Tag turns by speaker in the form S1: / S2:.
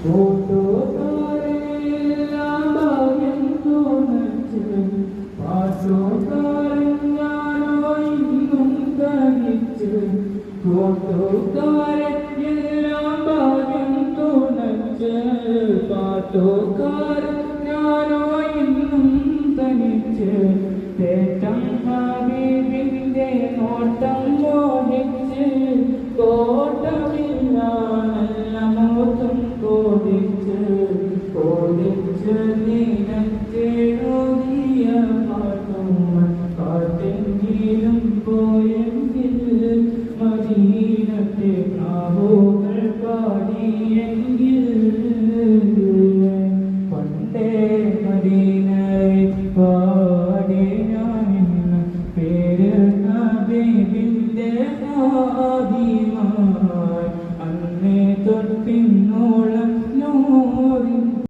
S1: കൂട്ടുകാരെല്ലാം ഭാഗ്യം തുണച്ച് പാട്ടുകാരൻ ഞാനോ ഇന്നും തനിച്ച് കൂട്ടുകാരൻ എല്ലാം ഭാഗ്യം തുണച്ച് പാട്ടുകാരൻ ഞാനോ ഇന്നും തനിച്ച് തേറ്റം ഹബീബിന്റെ നോട്ടം മോഹിച്ച് കോട്ടമില്ലാണല്ല മോത്തും കോടിച്ച് നീനച്ചെഴുതിയ പാട്ടും കാറ്റെങ്കിലും പോയെങ്കിൽ മദീനത്തെ പ്രാവുകൾ പാടിയെങ്കിൽ